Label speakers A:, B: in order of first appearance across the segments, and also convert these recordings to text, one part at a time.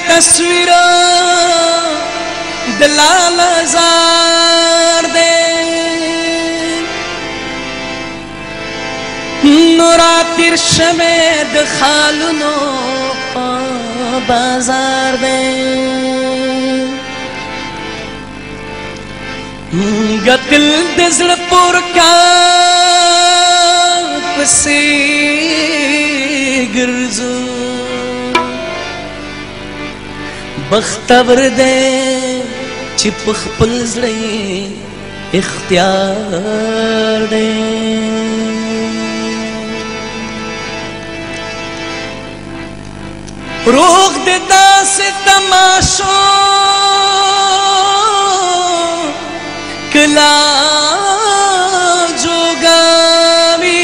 A: تصویر دلال زار دے نورا تیر شمید خالونو بازار دے گتل دزل پور کا پسی گرزو بختور دے چپ خپل زړی اختیار دے روغ دے داس تماشو کلا جوگامی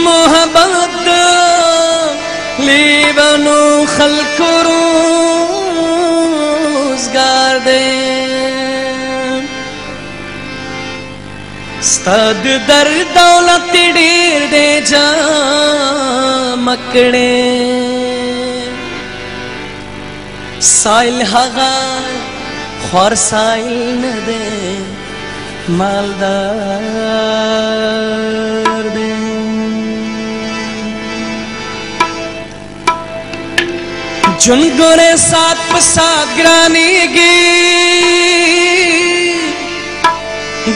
A: محبت لیبنو خلق روزگار دے ستاد در دولت ډیر دے جا مکڑے سائل هغا خوار سائل ندے مالدار دے جن گورے ساتھ پسات گرانی گی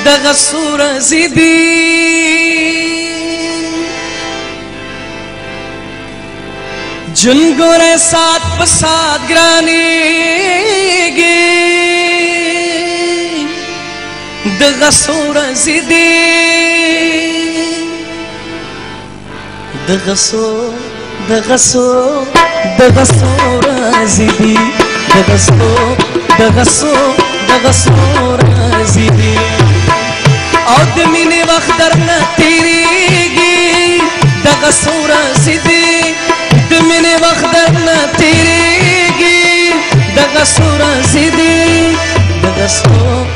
A: دغا سور زیدی جن گورے ساتھ پسات گرانی گی دغا سور زیدی دغا سور زیدی دغا سور زیدی او دمینی وقت در نتیریگی دغا سور زیدی دمینی وقت در نتیریگی دغا سور زیدی دغا سور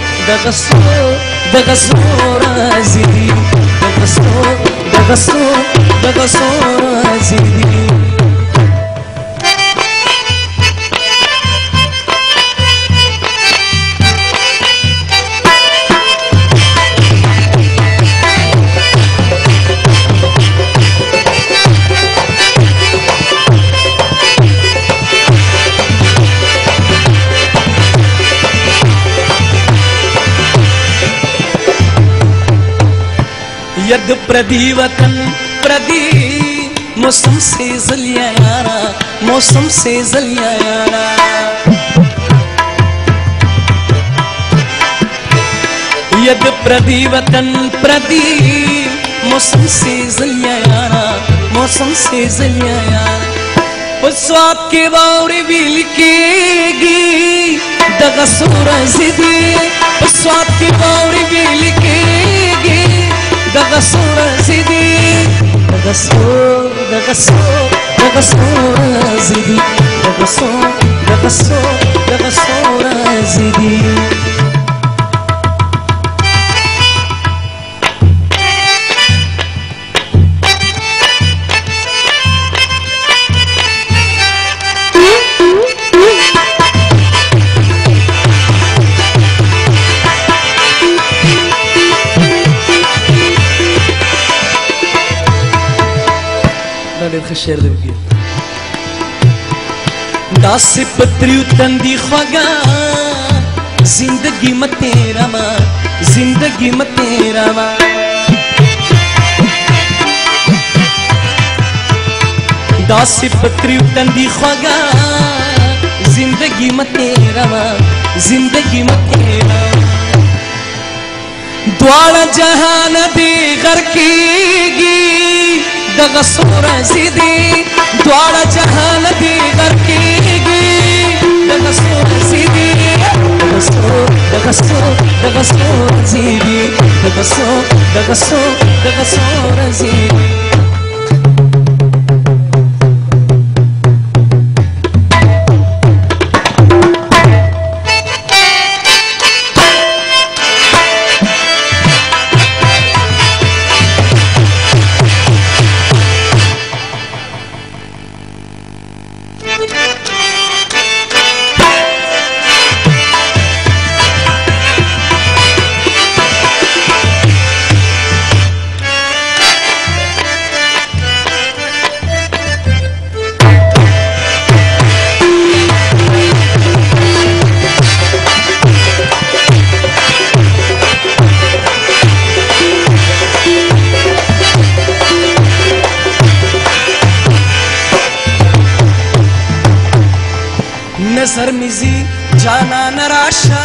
A: زیدی دغا سور زیدی ید پردی وطن پردی موسم سے زلیا یارا موسم سے زلیا یارا ید پردی وطن پردی موسم سے زلیا یارا موسم سے زلیا یارا سواب کے باوری بیل کے گی دغا سور زیدی سواب کے باوری بیل کے گی دغا سور زیدی دغا سور زیدی دغا سور زیدی شعر دے بگیر داس پتریو تندی خواگا زندگی متیرا ماں زندگی متیرا ماں داس پتریو تندی خواگا زندگی متیرا ماں زندگی متیرا دوارا جہان دی غر کی گی دغا سور زیدی دوارا جہان دی غر کی گی دغا سور زیدی دغا سور زیدی دغا سور زیدی نظر مزي جانا نراشا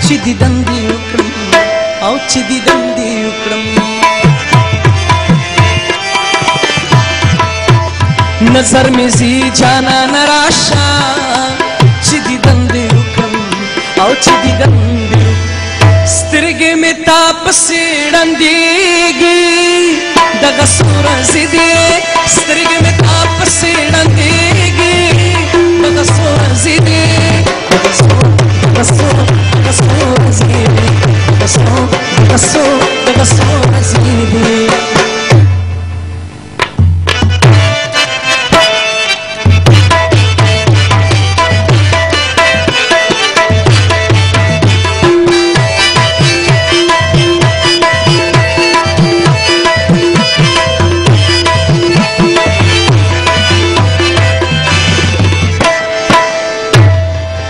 A: چې دیدن دې وکړم او چې دیدن دې وکړم نظر مزي جانا نراشا چې دیدن دې وکړم او چې دیدن دې سترګې مې تا پسې ړندېږي دغه څو ورځې دې سترګې مې تا پسې ړندېږي دغه څو ورځې دې دغه څو ورځې دې دغه څو ورځې دې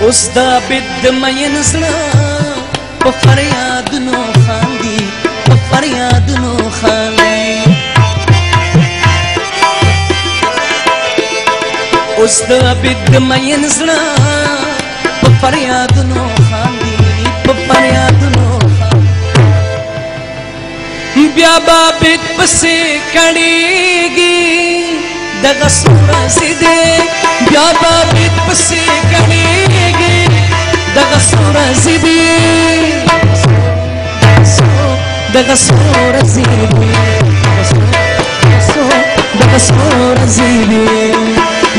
A: اوس د عابد مین زړه په فریادونو خاندي په فریادونو خاندي اوس د عابد مین زړه په فریادونو خاندي په فریادونو خاندي بیا به عابد پسې کړېږي دغه څو ورځې دې بیا به عابد پسې کړېږي دغه څو ورځې دې دغه څو ورځې دې دغه څو ورځې دې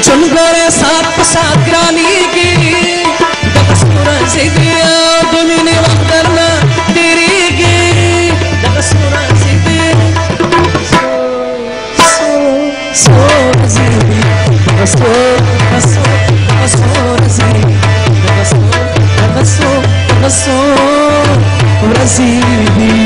A: ژوند ګوره سات په سات ګرانېږي دغه څو ورځې دې د مینې وخت درنه تېرېږي دغه څو ورځې دې څو ورځې دې دغه څو ورځې دغه څو ورځې دې